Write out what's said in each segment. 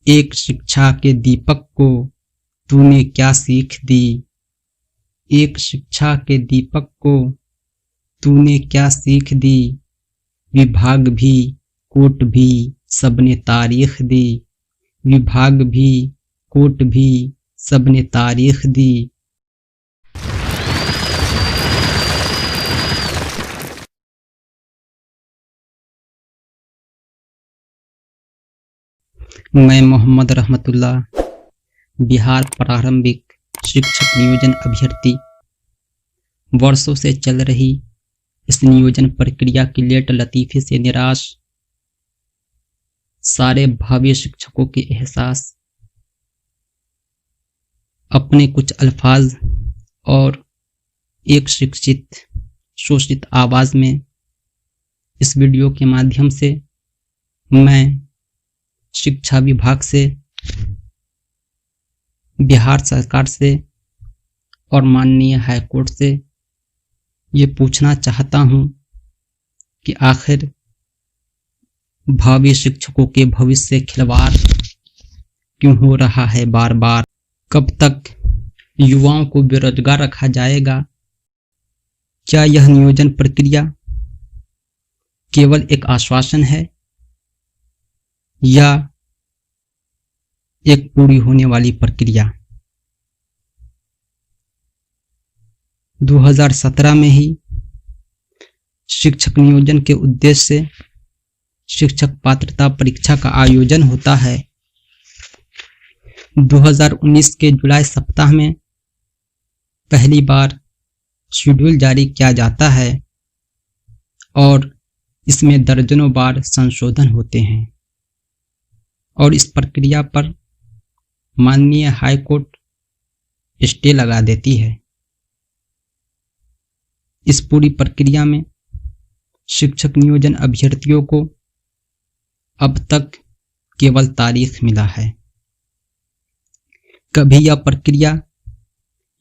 एक शिक्षा के दीपक को तूने क्या सीख दी। एक शिक्षा के दीपक को तूने क्या सीख दी। विभाग भी कोट भी सबने तारीख दी। विभाग भी कोट भी सबने तारीख दी। मैं मोहम्मद रहमतुल्लाह बिहार प्रारंभिक शिक्षक नियोजन अभ्यर्थी वर्षों से चल रही इस नियोजन प्रक्रिया की लेट लतीफ़े से निराश सारे भावी शिक्षकों के एहसास अपने कुछ अल्फाज और एक शिक्षित शोषित आवाज में इस वीडियो के माध्यम से मैं शिक्षा विभाग से, बिहार सरकार से और माननीय हाई कोर्ट से ये पूछना चाहता हूं कि आखिर भावी शिक्षकों के भविष्य से खिलवाड़ क्यों हो रहा है बार बार। कब तक युवाओं को बेरोजगार रखा जाएगा। क्या यह नियोजन प्रक्रिया केवल एक आश्वासन है या एक पूरी होने वाली प्रक्रिया। 2017 में ही शिक्षक नियोजन के उद्देश्य से शिक्षक पात्रता परीक्षा का आयोजन होता है। 2019 के जुलाई सप्ताह में पहली बार शेड्यूल जारी किया जाता है और इसमें दर्जनों बार संशोधन होते हैं और इस प्रक्रिया पर माननीय हाई कोर्ट स्टे लगा देती है। इस पूरी प्रक्रिया में शिक्षक नियोजन अभ्यर्थियों को अब तक केवल तारीख मिला है। कभी यह प्रक्रिया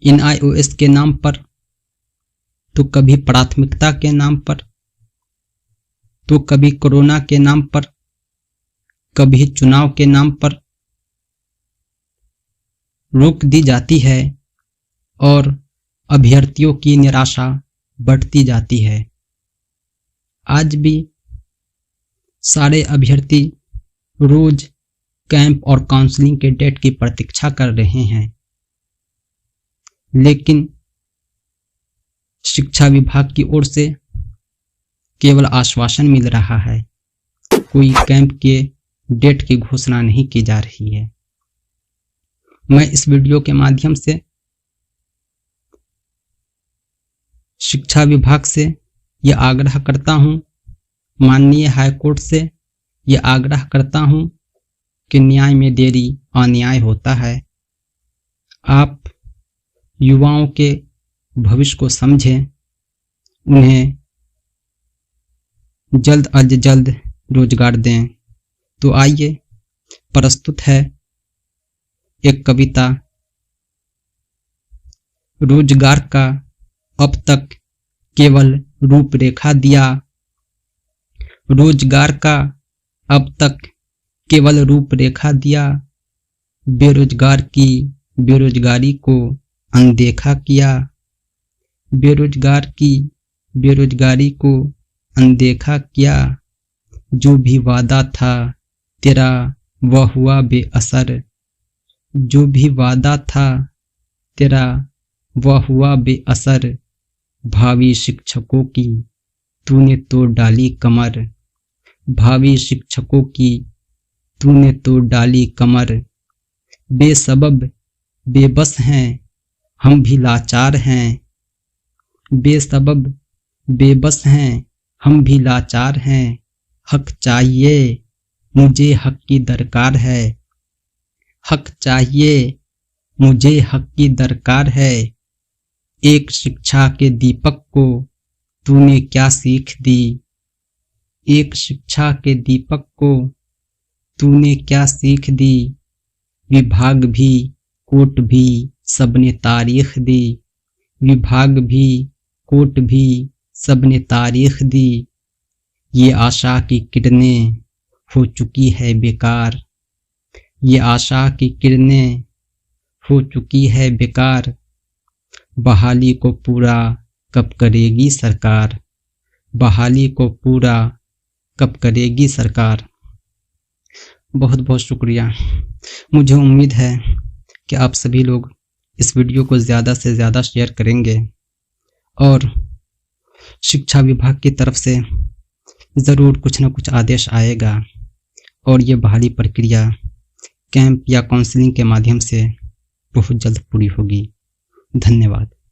NIOS के नाम पर, तो कभी प्राथमिकता के नाम पर, तो कभी कोरोना के नाम पर, कभी चुनाव के नाम पर रोक दी जाती है और अभ्यर्थियों की निराशा बढ़ती जाती है। आज भी सारे अभ्यर्थी रोज कैंप और काउंसलिंग के डेट की प्रतीक्षा कर रहे हैं, लेकिन शिक्षा विभाग की ओर से केवल आश्वासन मिल रहा है। कोई कैंप के डेट की घोषणा नहीं की जा रही है। मैं इस वीडियो के माध्यम से शिक्षा विभाग से यह आग्रह करता हूं, माननीय हाई कोर्ट से यह आग्रह करता हूं कि न्याय में देरी अन्याय होता है। आप युवाओं के भविष्य को समझें, उन्हें जल्द अज जल्द रोजगार दें। तो आइए प्रस्तुत है एक कविता। रोजगार का अब तक केवल रूपरेखा दिया। रोजगार का अब तक केवल रूपरेखा दिया। बेरोजगार की बेरोजगारी को अनदेखा किया। बेरोजगार की बेरोजगारी को अनदेखा किया। जो भी वादा था तेरा वह हुआ बेअसर। जो भी वादा था तेरा वह हुआ बेअसर। भावी शिक्षकों की तूने तो डाली कमर। भावी शिक्षकों की तूने तो डाली कमर। बेसबब बेबस हैं हम भी लाचार हैं। बेसबब बेबस हैं हम भी लाचार हैं। हक चाहिए मुझे हक की दरकार है। हक चाहिए मुझे हक की दरकार है। एक शिक्षा के दीपक को तूने क्या सीख दी। एक शिक्षा के दीपक को तूने क्या सीख दी। विभाग भी कोट भी सबने तारीख दी। विभाग भी कोट भी सबने तारीख दी। ये आशा की किरणें हो चुकी है बेकार। ये आशा की किरणें हो चुकी है बेकार, बहाली को पूरा कब करेगी सरकार, बहाली को पूरा कब करेगी सरकार। बहुत बहुत शुक्रिया। मुझे उम्मीद है कि आप सभी लोग इस वीडियो को ज़्यादा से ज़्यादा शेयर करेंगे और शिक्षा विभाग की तरफ से ज़रूर कुछ न कुछ आदेश आएगा और ये बहाली प्रक्रिया कैंप या काउंसलिंग के माध्यम से बहुत जल्द पूरी होगी। धन्यवाद।